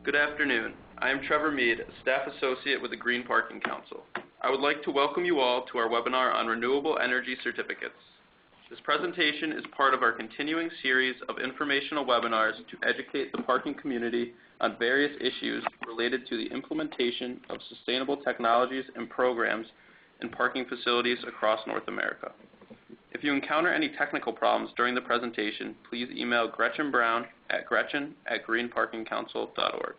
Good afternoon. I am Trevor Mead, a staff associate with the Green Parking Council. I would like to welcome you all to our webinar on renewable energy certificates. This presentation is part of our continuing series of informational webinars to educate the parking community on various issues related to the implementation of sustainable technologies and programs in parking facilities across North America. If you encounter any technical problems during the presentation, please email Gretchen Brown at gretchen@greenparkingcouncil.org.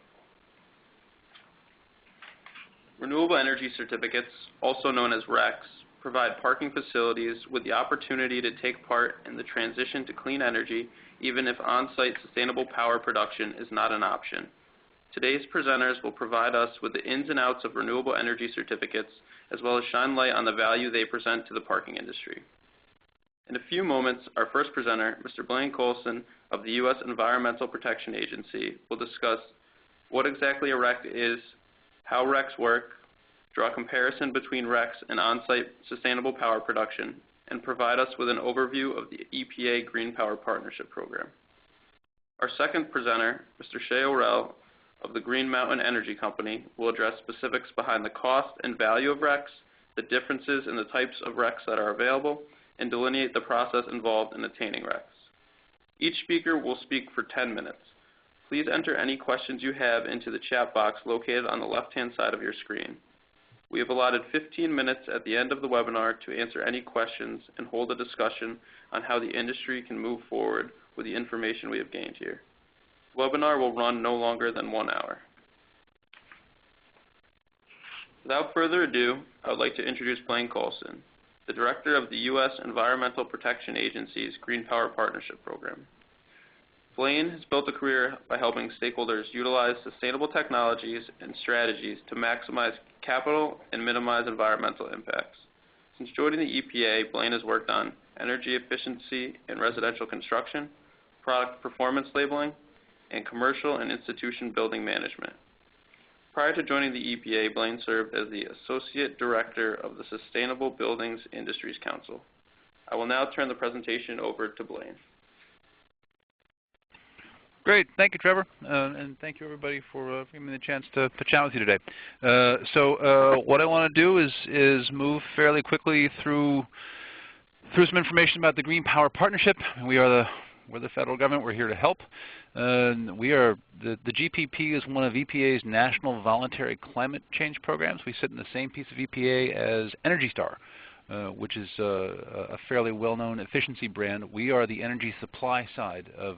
Renewable energy certificates, also known as RECs, provide parking facilities with the opportunity to take part in the transition to clean energy, even if on-site sustainable power production is not an option. Today's presenters will provide us with the ins and outs of renewable energy certificates, as well as shine light on the value they present to the parking industry. In a few moments, our first presenter, Mr. Blaine Colson of the U.S. Environmental Protection Agency, will discuss what exactly a REC is, how RECs work, draw a comparison between RECs and on-site sustainable power production, and provide us with an overview of the EPA Green Power Partnership Program. Our second presenter, Mr. Shay Orell of the Green Mountain Energy Company, will address specifics behind the cost and value of RECs, the differences in the types of RECs that are available, and delineate the process involved in attaining RECs. Each speaker will speak for 10 minutes. Please enter any questions you have into the chat box located on the left-hand side of your screen. We have allotted 15 minutes at the end of the webinar to answer any questions and hold a discussion on how the industry can move forward with the information we have gained here. The webinar will run no longer than 1 hour. Without further ado, I would like to introduce Blaine Colson, the Director of the U.S. Environmental Protection Agency's Green Power Partnership Program. Blaine has built a career by helping stakeholders utilize sustainable technologies and strategies to maximize capital and minimize environmental impacts. Since joining the EPA, Blaine has worked on energy efficiency in residential construction, product performance labeling, and commercial and institution building management. Prior to joining the EPA, Blaine served as the Associate Director of the Sustainable Buildings Industries Council. I will now turn the presentation over to Blaine. Great. Thank you, Trevor. And thank you, everybody, for giving me the chance to chat with you today. What I want to do is move fairly quickly through some information about the Green Power Partnership. We're the federal government. We're here to help. The GPP is one of EPA's national voluntary climate change programs. We sit in the same piece of EPA as Energy Star, which is a fairly well-known efficiency brand. We are the energy supply side of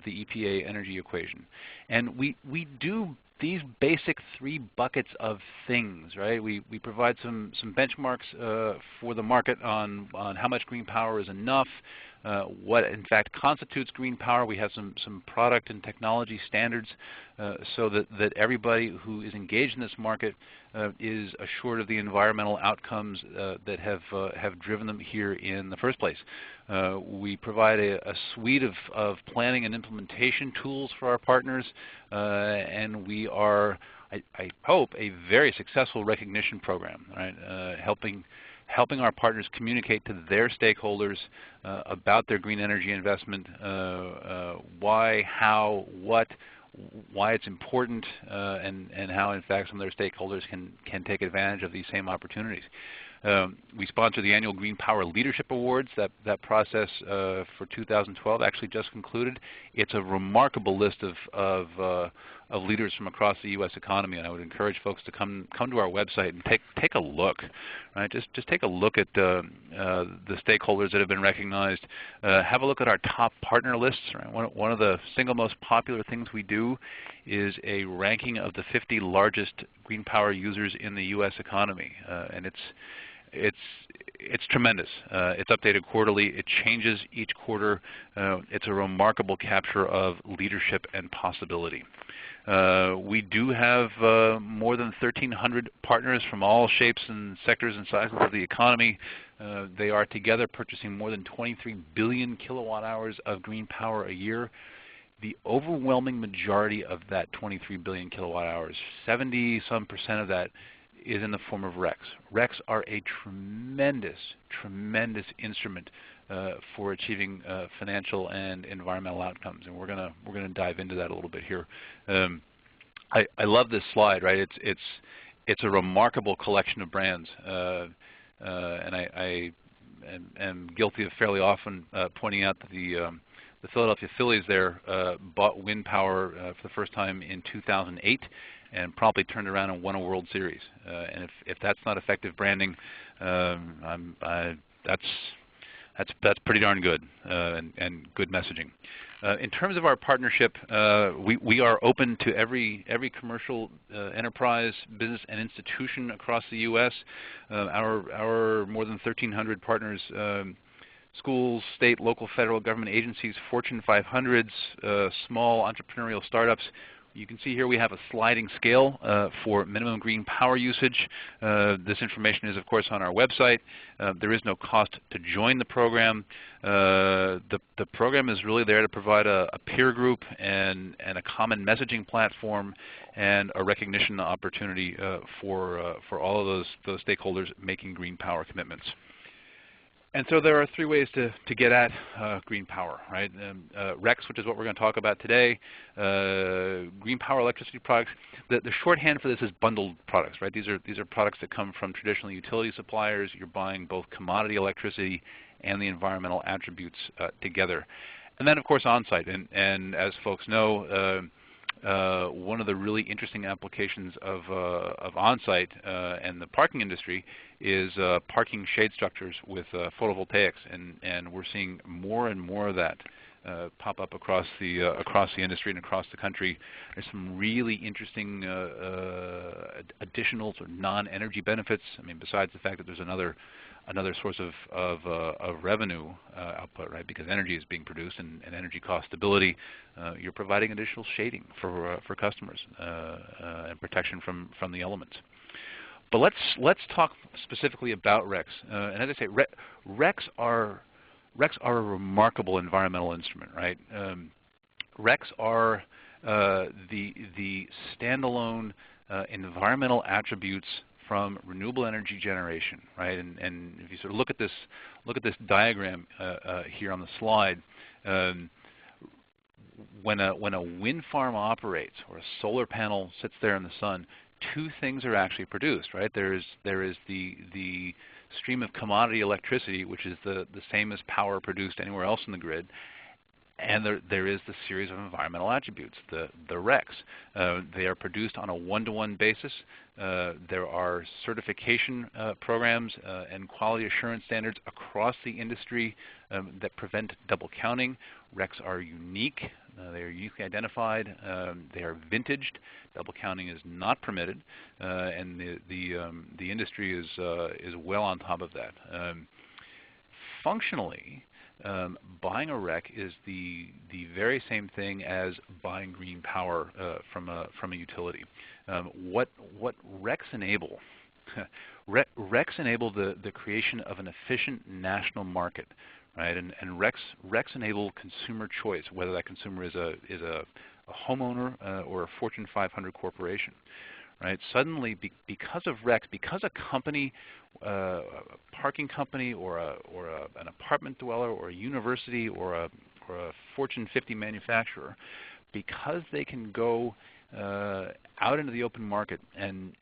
the EPA energy equation. And we do these basic 3 buckets of things, right? We provide some benchmarks for the market on how much green power is enough, what in fact constitutes green power. We have some product and technology standards so that everybody who is engaged in this market is assured of the environmental outcomes that have driven them here in the first place. We provide a suite of planning and implementation tools for our partners, and we are, I hope, a very successful recognition program, right? Helping our partners communicate to their stakeholders about their green energy investment, why, how, what, why it's important, and how, in fact, some of their stakeholders can take advantage of these same opportunities. We sponsor the annual Green Power Leadership Awards. That process for 2012 actually just concluded. It's a remarkable list of leaders from across the U.S. economy, and I would encourage folks to come to our website and take a look. Right? Just take a look at the stakeholders that have been recognized. Have a look at our top partner lists. Right? One of the single most popular things we do is a ranking of the 50 largest green power users in the U.S. economy, and it's tremendous. It's updated quarterly. It changes each quarter. It's a remarkable capture of leadership and possibility. We do have more than 1,300 partners from all shapes and sectors and sizes of the economy. They are together purchasing more than 23 billion kilowatt hours of green power a year. The overwhelming majority of that 23 billion kilowatt hours, 70-some% of that, is in the form of RECs. RECs are a tremendous, tremendous instrument for achieving financial and environmental outcomes, and we're gonna dive into that a little bit here. I love this slide, right? It's a remarkable collection of brands, and I am guilty of fairly often pointing out that the Philadelphia Phillies there bought wind power for the first time in 2008, and promptly turned around and won a World Series. And if that's not effective branding, that's pretty darn good and good messaging. In terms of our partnership, we are open to every commercial enterprise, business, and institution across the U.S. Our more than 1,300 partners, schools, state, local, federal government agencies, Fortune 500s, small entrepreneurial startups. You can see here we have a sliding scale for minimum green power usage. This information is, of course, on our website. There is no cost to join the program. The program is really there to provide a peer group and a common messaging platform and a recognition opportunity for all of those stakeholders making green power commitments. And so there are three ways to get at green power, right? RECs, which is what we're going to talk about today, green power electricity products. The shorthand for this is bundled products, right? These are products that come from traditional utility suppliers. You're buying both commodity electricity and the environmental attributes together. And then, of course, on-site. And as folks know, one of the really interesting applications of on-site and the parking industry is parking shade structures with photovoltaics, and we're seeing more and more of that pop up across the industry and across the country. There's some really interesting additional sort of non-energy benefits. I mean, besides the fact that there's another source of revenue output, right? Because energy is being produced and energy cost stability, you're providing additional shading for customers and protection from the elements. But let's talk specifically about RECs. And as I say, RECs are a remarkable environmental instrument, right? RECs are the standalone environmental attributes from renewable energy generation, right? And if you sort of look at this diagram here on the slide, when a wind farm operates or a solar panel sits there in the sun, two things are actually produced, right? There is the stream of commodity electricity, which is the same as power produced anywhere else in the grid, and there is the series of environmental attributes, the RECs. They are produced on a one-to-one basis. There are certification programs and quality assurance standards across the industry that prevent double counting. RECs are unique. They are uniquely identified. They are vintaged. Double counting is not permitted, and the industry is well on top of that. Functionally, buying a REC is the very same thing as buying green power from a utility. What RECs enable, RECs enable the creation of an efficient national market, right? And RECs enable consumer choice, whether that consumer is a homeowner or a Fortune 500 corporation. Right? Suddenly, because of RECs, because a company, a parking company, or an apartment dweller, or a university, or a Fortune 50 manufacturer, because they can go out into the open market and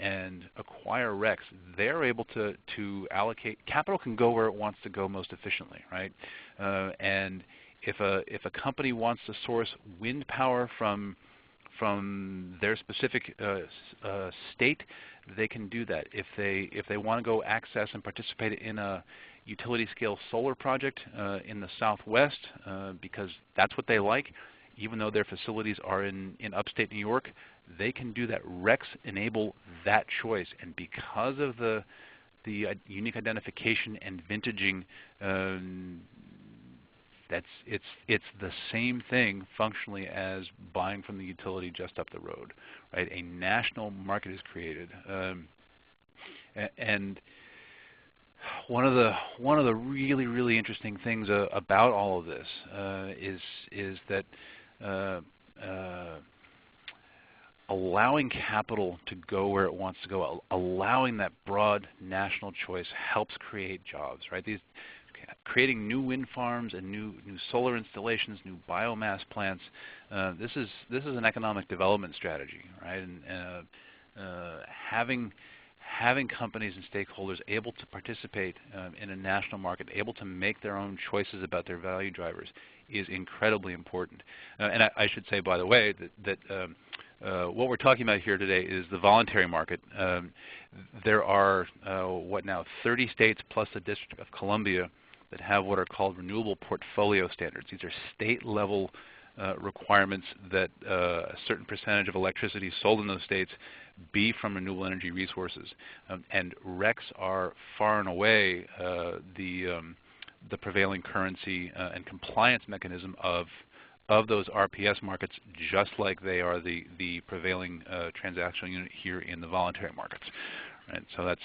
acquire RECs, they're able to allocate capital. Can go where it wants to go most efficiently, right? And if a company wants to source wind power from their specific state, they can do that. If they want to go access and participate in a utility scale solar project in the Southwest, because that's what they like, even though their facilities are in upstate New York, they can do that. RECs enable that choice, and because of the unique identification and vintaging, it's the same thing functionally as buying from the utility just up the road, right? A national market is created, and one of the really interesting things about all of this is that allowing capital to go where it wants to go, allowing that broad national choice helps create jobs, right? creating new wind farms and new solar installations, new biomass plants. This is an economic development strategy, right? And having companies and stakeholders able to participate in a national market, able to make their own choices about their value drivers, is incredibly important. And I should say, by the way, that what we're talking about here today is the voluntary market. There are, 30 states plus the District of Columbia that have what are called renewable portfolio standards. These are state-level requirements that a certain percentage of electricity sold in those states be from renewable energy resources. And RECs are far and away the prevailing currency and compliance mechanism of those RPS markets, just like they are the prevailing transactional unit here in the voluntary markets. Right? So that's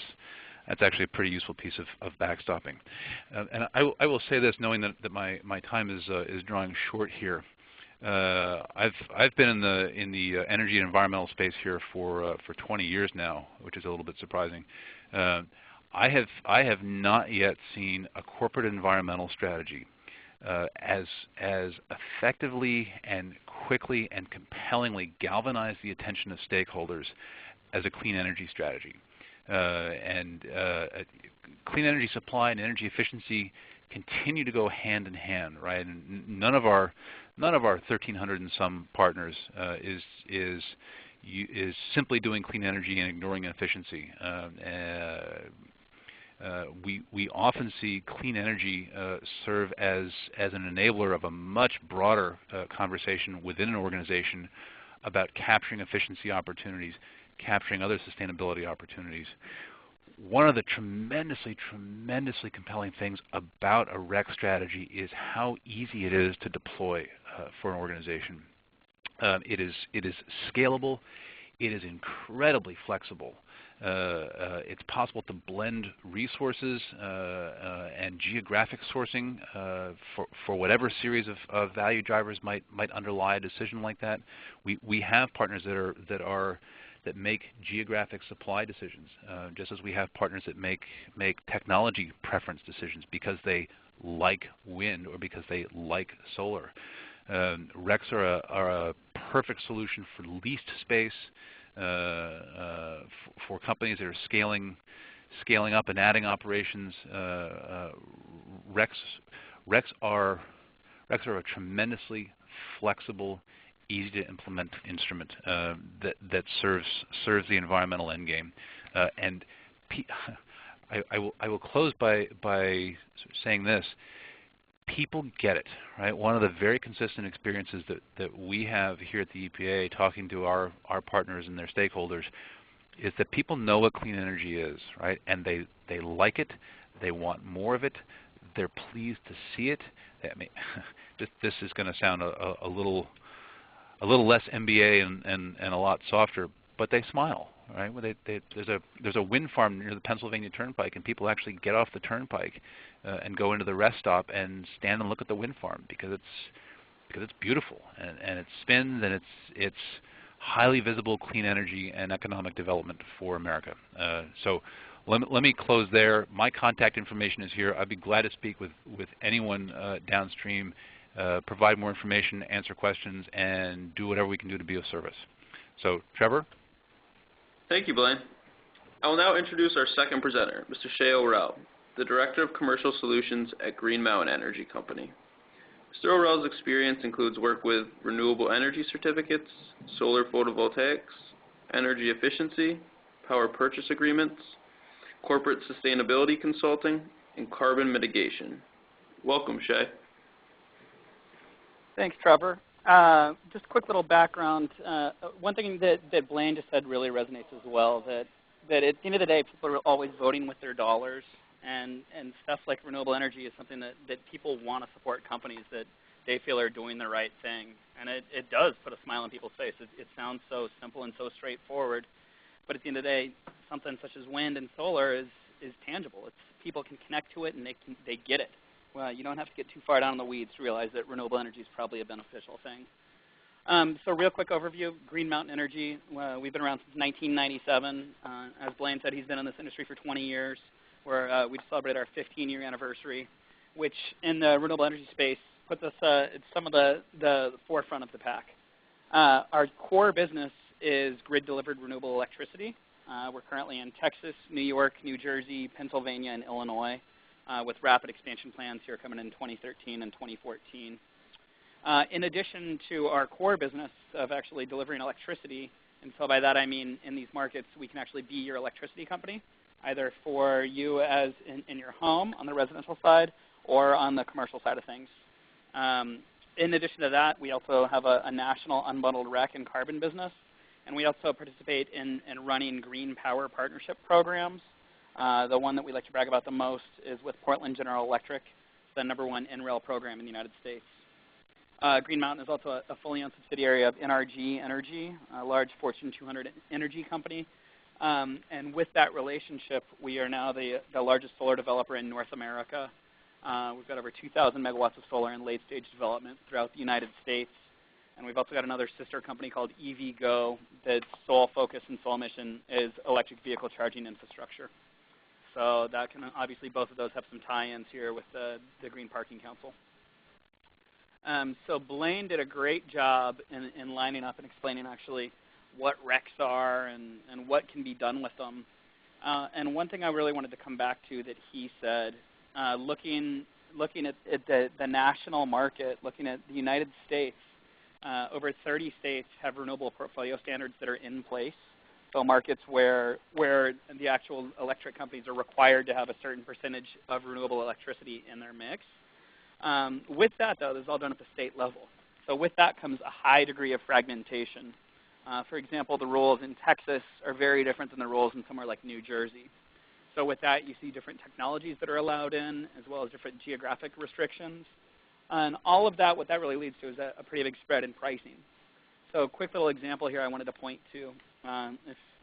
actually a pretty useful piece of backstopping. And I will say this, knowing that my time is drawing short here. I've been in the energy and environmental space here for 20 years now, which is a little bit surprising. I have not yet seen a corporate environmental strategy as effectively and quickly and compellingly galvanize the attention of stakeholders as a clean energy strategy. Clean energy supply and energy efficiency continue to go hand in hand, right? And none of our 1,300 and some partners is simply doing clean energy and ignoring efficiency. We often see clean energy serve as an enabler of a much broader conversation within an organization about capturing efficiency opportunities, capturing other sustainability opportunities. One of the tremendously compelling things about a REC strategy is how easy it is to deploy for an organization. It is scalable. It is incredibly flexible. It's possible to blend resources and geographic sourcing for whatever series of value drivers might underlie a decision like that. We have partners that make geographic supply decisions, just as we have partners that make technology preference decisions because they like wind or because they like solar. RECs are a perfect solution for leased space, for companies that are scaling up and adding operations. RECs are a tremendously flexible, easy to implement instrument that serves the environmental end game. And I will close by saying this. People get it, right? One of the very consistent experiences that we have here at the EPA talking to our partners and their stakeholders is that people know what clean energy is, right? And they like it, they want more of it, they're pleased to see it. I mean, this is going to sound a little less MBA and a lot softer, but they smile, right? There's a wind farm near the Pennsylvania Turnpike, and people actually get off the turnpike and go into the rest stop and stand and look at the wind farm because it's beautiful and it spins and it's highly visible clean energy and economic development for America. So let me close there. My contact information is here. I'd be glad to speak with anyone downstream, provide more information, answer questions, and do whatever we can do to be of service. So, Trevor? Thank you, Blaine. I will now introduce our second presenter, Mr. Shea O'Rell, the Director of Commercial Solutions at Green Mountain Energy Company. Mr. O'Rell's experience includes work with renewable energy certificates, solar photovoltaics, energy efficiency, power purchase agreements, corporate sustainability consulting, and carbon mitigation. Welcome, Shea. Thanks, Trevor. Just a quick little background. One thing that Blaine just said really resonates as well, that at the end of the day, people are always voting with their dollars, and stuff like renewable energy is something that people want to support companies that they feel are doing the right thing. And it does put a smile on people's face. It sounds so simple and so straightforward, but at the end of the day, something such as wind and solar is tangible. People can connect to it and they get it. Well, you don't have to get too far down in the weeds to realize that renewable energy is probably a beneficial thing. So real quick overview of Green Mountain Energy. We've been around since 1997. As Blaine said, he's been in this industry for 20 years. We just celebrated our 15-year anniversary. which in the renewable energy space puts us at some of the forefront of the pack. Our core business is grid-delivered renewable electricity. We're currently in Texas, New York, New Jersey, Pennsylvania, and Illinois, with rapid expansion plans here coming in 2013 and 2014. In addition to our core business of actually delivering electricity, and so by that I mean in these markets we can actually be your electricity company, either for you as in your home on the residential side or on the commercial side of things. In addition to that, we also have a national unbundled REC and carbon business, and we also participate in running green power partnership programs. The one that we like to brag about the most is with Portland General Electric, the #1 NREL program in the United States. Green Mountain is also a fully owned subsidiary of NRG Energy, a large Fortune 200 energy company. And with that relationship, we are now the largest solar developer in North America. We've got over 2,000 megawatts of solar in late-stage development throughout the United States. And we've also got another sister company called EVgo that's sole focus and sole mission is electric vehicle charging infrastructure. So that can obviously both of those have some tie-ins here with the Green Parking Council. So Blaine did a great job in lining up and explaining actually what RECs are and what can be done with them. And one thing I really wanted to come back to that he said, looking at the national market, looking at the United States, over 30 states have renewable portfolio standards that are in place. So markets where the actual electric companies are required to have a certain percentage of renewable electricity in their mix. With that, though, this is all done at the state level. So with that comes a high degree of fragmentation. For example, the rules in Texas are very different than the rules in somewhere like New Jersey. So with that, you see different technologies that are allowed in, as well as different geographic restrictions. And all of that, what that really leads to is a pretty big spread in pricing. So a quick little example here I wanted to point to.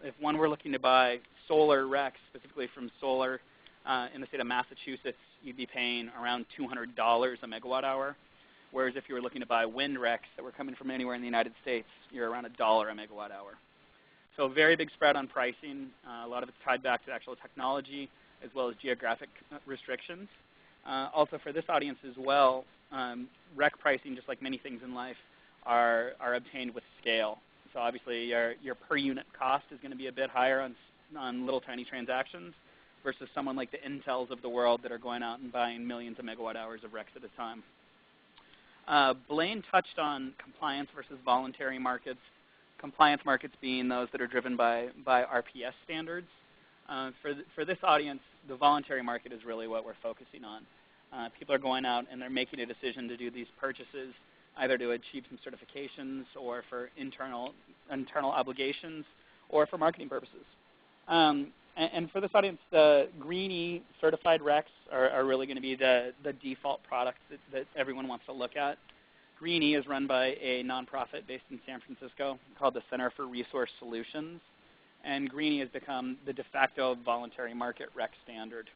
If one were looking to buy solar RECs, specifically from solar in the state of Massachusetts, you'd be paying around $200 a megawatt hour. Whereas if you were looking to buy wind RECs that were coming from anywhere in the United States, you're around $1 a megawatt hour. So a very big spread on pricing. A lot of it's tied back to actual technology as well as geographic restrictions. Also for this audience as well, REC pricing, just like many things in life, are obtained with scale. So obviously your per unit cost is going to be a bit higher on little tiny transactions versus someone like the Intels of the world that are going out and buying millions of megawatt hours of RECs at a time. Blaine touched on compliance versus voluntary markets. Compliance markets being those that are driven by RPS standards. For this audience, the voluntary market is really what we're focusing on. People are going out and they're making a decision to do these purchases either to achieve some certifications or for internal obligations or for marketing purposes. And for this audience, the Green certified RECs are really going to be the default product that everyone wants to look at. Green is run by a nonprofit based in San Francisco called the Center for Resource Solutions. And Green has become the de facto voluntary market REC standard.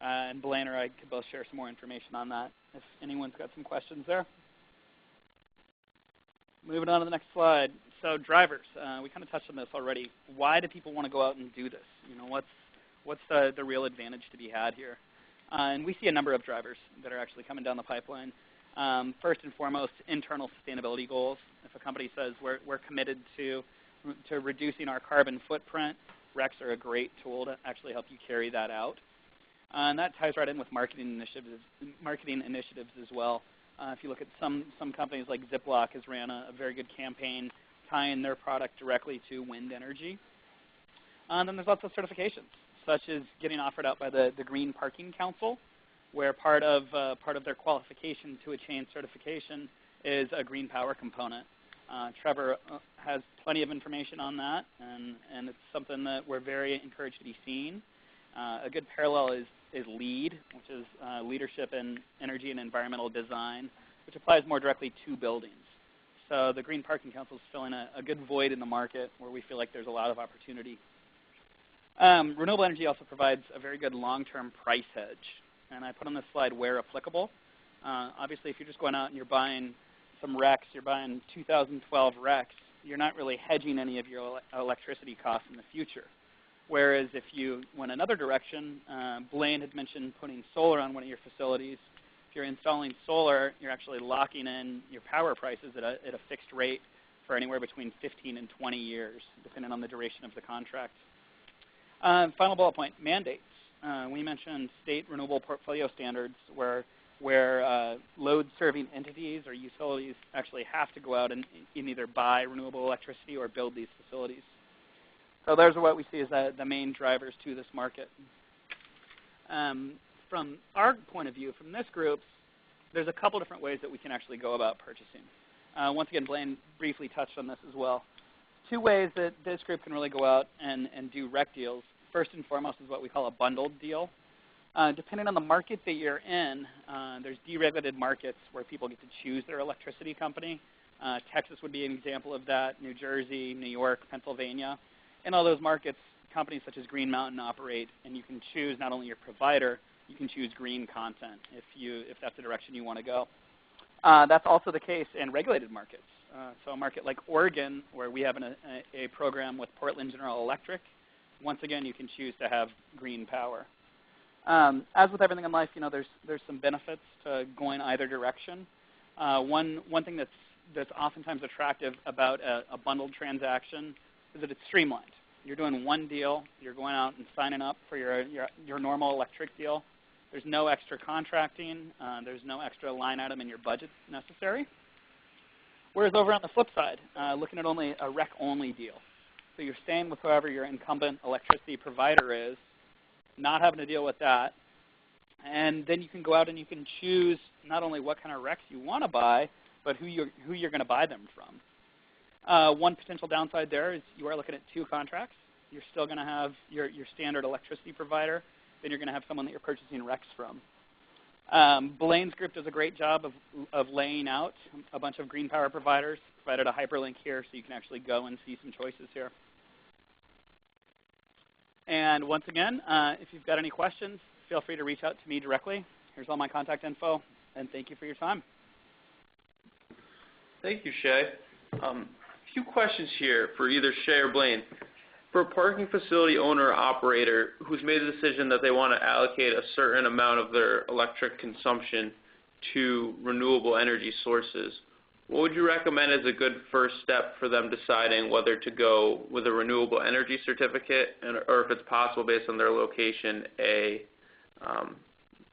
And Blaine or I could both share some more information on that if anyone's got some questions there. Moving on to the next slide. So drivers, we kind of touched on this already. Why do people want to go out and do this? You know, what's the real advantage to be had here? And we see a number of drivers that are actually coming down the pipeline. First and foremost, internal sustainability goals. If a company says we're committed to reducing our carbon footprint, RECs are a great tool to actually help you carry that out. And that ties right in with marketing initiatives as well. If you look at some companies like Ziploc has ran a very good campaign tying their product directly to wind energy. And then there's also certifications, such as getting offered out by the Green Parking Council, where part of their qualification to attain certification is a green power component. Trevor has plenty of information on that, and it's something that we're very encouraged to be seeing. A good parallel is LEED, which is Leadership in Energy and Environmental Design, which applies more directly to buildings. So the Green Parking Council is filling a good void in the market where we feel like there's a lot of opportunity. Renewable energy also provides a very good long-term price hedge. And I put on this slide where applicable. Obviously, if you're just going out and you're buying some RECs, you're buying 2012 RECs, you're not really hedging any of your electricity costs in the future. Whereas if you went another direction, Blaine had mentioned putting solar on one of your facilities, If you're installing solar, you're actually locking in your power prices at a fixed rate for anywhere between 15 and 20 years, depending on the duration of the contract. Final bullet point, mandates. We mentioned state renewable portfolio standards where load-serving entities or utilities actually have to go out and either buy renewable electricity or build these facilities. So those are what we see as the main drivers to this market. From our point of view, from this group, there's a couple different ways that we can actually go about purchasing. Once again, Blaine briefly touched on this as well. Two ways that this group can really go out and do REC deals. First and foremost is what we call a bundled deal. Depending on the market that you're in, there's deregulated markets where people get to choose their electricity company. Texas would be an example of that, New Jersey, New York, Pennsylvania. In all those markets, companies such as Green Mountain operate, and you can choose not only your provider, you can choose green content if that's the direction you want to go. That's also the case in regulated markets. So a market like Oregon, where we have a program with Portland General Electric, once again, you can choose to have green power. As with everything in life, there's some benefits to going either direction. One thing that's oftentimes attractive about a bundled transaction is that it's streamlined. You're doing one deal. You're going out and signing up for your normal electric deal. There's no extra contracting. There's no extra line item in your budget necessary. Whereas over on the flip side, looking at only a REC-only deal. So you're staying with whoever your incumbent electricity provider is, not having to deal with that. And then you can go out and you can choose not only what kind of RECs you want to buy, but who you're going to buy them from. One potential downside there is you are looking at two contracts. You're still going to have your standard electricity provider. Then you're going to have someone that you're purchasing RECs from. Blaine's group does a great job of laying out a bunch of green power providers. Provided a hyperlink here so you can actually go and see some choices here. And once again, if you've got any questions, feel free to reach out to me directly. Here's all my contact info, and thank you for your time. Thank you, Shay. A few questions here for either Shay or Blaine. For a parking facility owner or operator who's made a decision that they want to allocate a certain amount of their electric consumption to renewable energy sources, what would you recommend as a good first step for them deciding whether to go with a renewable energy certificate or, if it's possible based on their location, a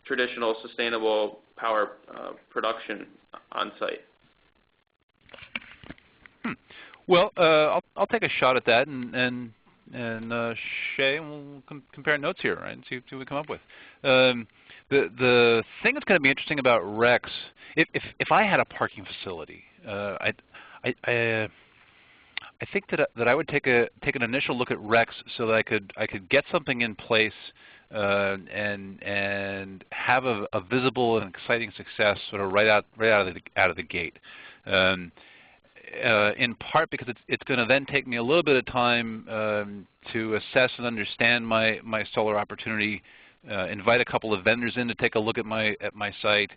traditional sustainable power production on site? Well, I'll take a shot at that, and Shay, we'll compare notes here, right, and see what we come up with. The thing that's going to be interesting about RECs, if I had a parking facility, I think that I would take an initial look at RECs so that I could get something in place and have a visible and exciting success sort of right out of the gate. In part because it's going to then take me a little bit of time to assess and understand my solar opportunity, invite a couple of vendors in to take a look at my site,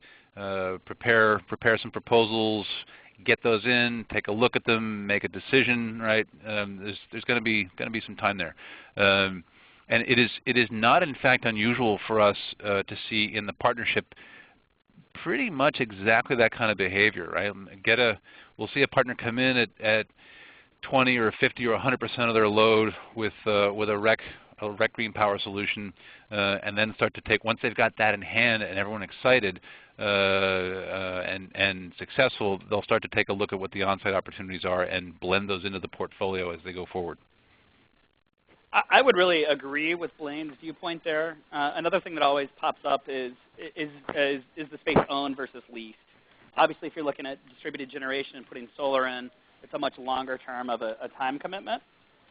prepare some proposals, get those in, take a look at them, make a decision. Right? There's going to be some time there, and it is not in fact unusual for us to see in the partnership pretty much exactly that kind of behavior. Right? We'll see a partner come in at 20 or 50 or 100% of their load with a REC green power solution, and then start to take, once they've got that in hand and everyone excited and successful, they'll start to take a look at what the on-site opportunities are and blend those into the portfolio as they go forward. I would really agree with Blaine's viewpoint there. Another thing that always pops up is the space owned versus leased. Obviously, if you're looking at distributed generation and putting solar in, it's a much longer term of a time commitment,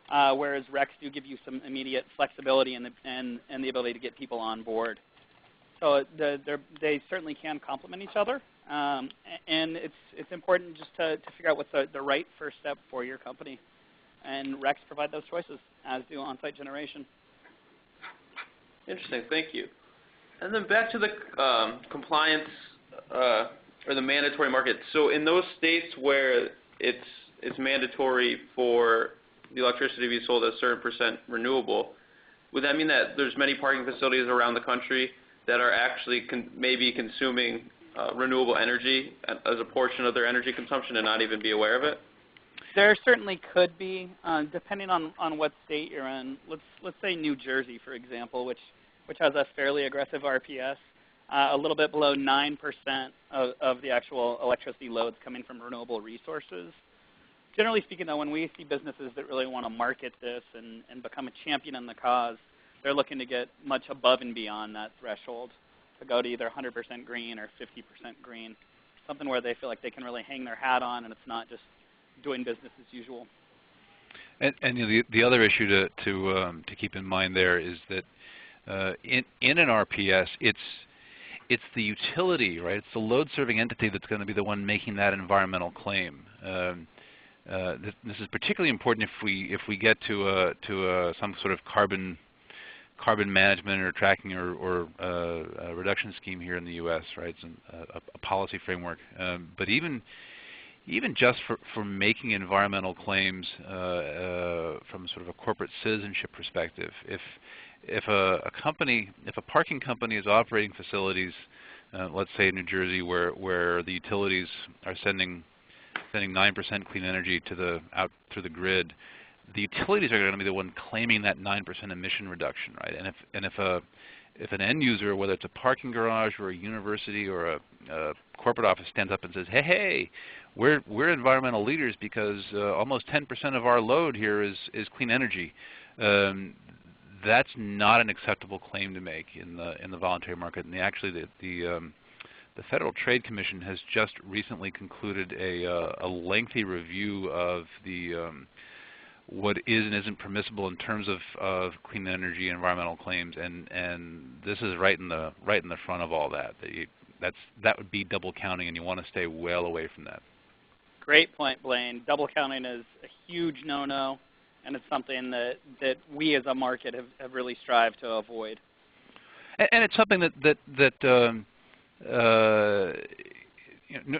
whereas RECs do give you some immediate flexibility and the ability to get people on board. So they certainly can complement each other, and it's important just to figure out what's the right first step for your company. And RECs provide those choices, as do on-site generation. Interesting, thank you. And then back to the compliance or the mandatory market. So in those states where it's mandatory for the electricity to be sold at a certain percent renewable, would that mean that there's many parking facilities around the country that are actually maybe consuming renewable energy as a portion of their energy consumption and not even be aware of it? There certainly could be, depending on what state you're in. Let's say New Jersey, for example, which has a fairly aggressive RPS, a little bit below 9% of the actual electricity loads coming from renewable resources. Generally speaking, though, when we see businesses that really want to market this and become a champion in the cause, they're looking to get much above and beyond that threshold to go to either 100% green or 50% green, something where they feel like they can really hang their hat on and it's not just doing business as usual. And the other issue to keep in mind there is that in an RPS, it's the utility, right? It's the load-serving entity that's going to be the one making that environmental claim. This is particularly important if we get to some sort of carbon management or tracking or reduction scheme here in the U.S., right? It's a policy framework. But even just for making environmental claims from sort of a corporate citizenship perspective, if a parking company is operating facilities, let's say in New Jersey, where the utilities are sending 9% clean energy out through the grid, the utilities are going to be the one claiming that 9% emission reduction, right? And if an end user, whether it's a parking garage or a university or a corporate office, stands up and says, "Hey, we're environmental leaders because almost 10% of our load here is clean energy," that's not an acceptable claim to make in the voluntary market. And actually, the Federal Trade Commission has just recently concluded a lengthy review of what is and isn't permissible in terms of clean energy and environmental claims, and this is right in the front of all that. That would be double counting, and you want to stay well away from that. Great point, Blaine. Double counting is a huge no-no, and it's something that we as a market have really strived to avoid. And it's something that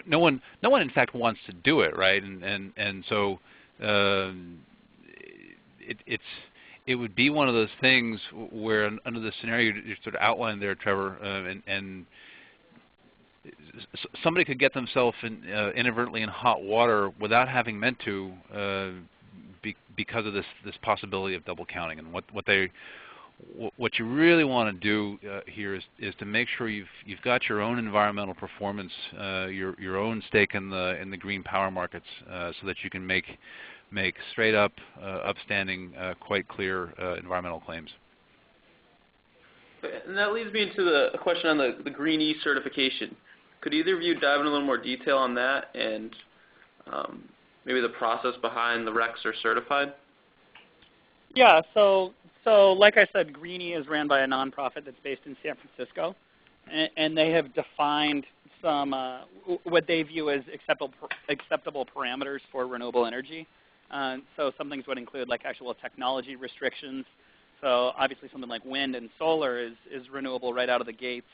no one in fact wants to do it, right? And so it would be one of those things where under the scenario you sort of outlined there, Trevor, and somebody could get themselves inadvertently in hot water without having meant to, because of this possibility of double counting. And what you really want to do here is to make sure you've got your own environmental performance, your own stake in the green power markets, so that you can make straight up, upstanding, quite clear environmental claims. And that leads me into a question on the Green E certification. Could either of you dive in a little more detail on that and maybe the process behind the RECs are certified? Yeah, so like I said, Green E is ran by a nonprofit that's based in San Francisco, and they have defined some what they view as acceptable parameters for renewable energy. So some things would include like actual technology restrictions. So obviously something like wind and solar is renewable right out of the gates.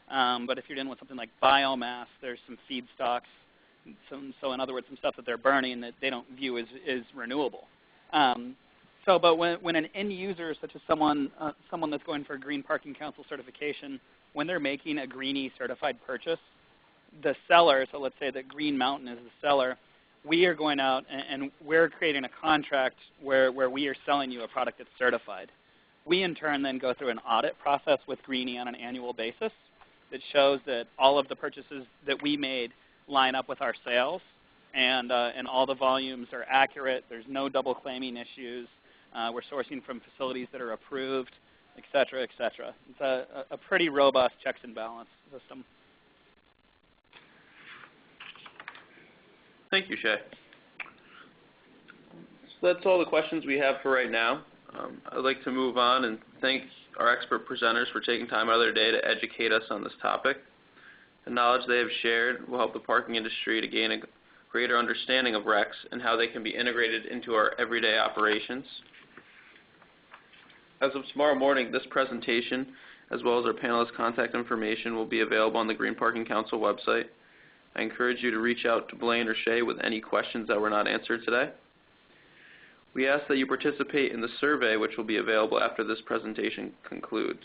But if you're dealing with something like biomass, there's some feedstocks. So in other words, some stuff that they're burning that they don't view as renewable. But when an end user, such as someone that's going for a Green Parking Council certification, when they're making a Green E certified purchase, the seller, so let's say that Green Mountain is the seller, we are going out and we're creating a contract where we are selling you a product that's certified. We in turn then go through an audit process with Green E on an annual basis that shows that all of the purchases that we made line up with our sales, and all the volumes are accurate. There's no double claiming issues. We're sourcing from facilities that are approved, et cetera, et cetera. It's a pretty robust checks and balance system. Thank you, Shay. So that's all the questions we have for right now. I'd like to move on and thank our expert presenters for taking time out of their day to educate us on this topic. The knowledge they have shared will help the parking industry to gain a greater understanding of RECs and how they can be integrated into our everyday operations. As of tomorrow morning, this presentation, as well as our panelists' contact information, will be available on the Green Parking Council website. I encourage you to reach out to Blaine or Shay with any questions that were not answered today. We ask that you participate in the survey, which will be available after this presentation concludes.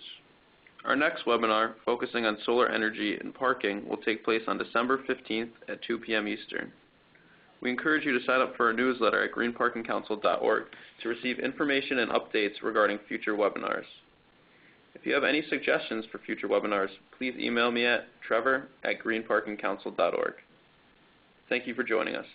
Our next webinar, focusing on solar energy and parking, will take place on December 15th at 2 p.m. Eastern. We encourage you to sign up for our newsletter at greenparkingcouncil.org to receive information and updates regarding future webinars. If you have any suggestions for future webinars, please email me at trevor@greenparkingcouncil.org. Thank you for joining us.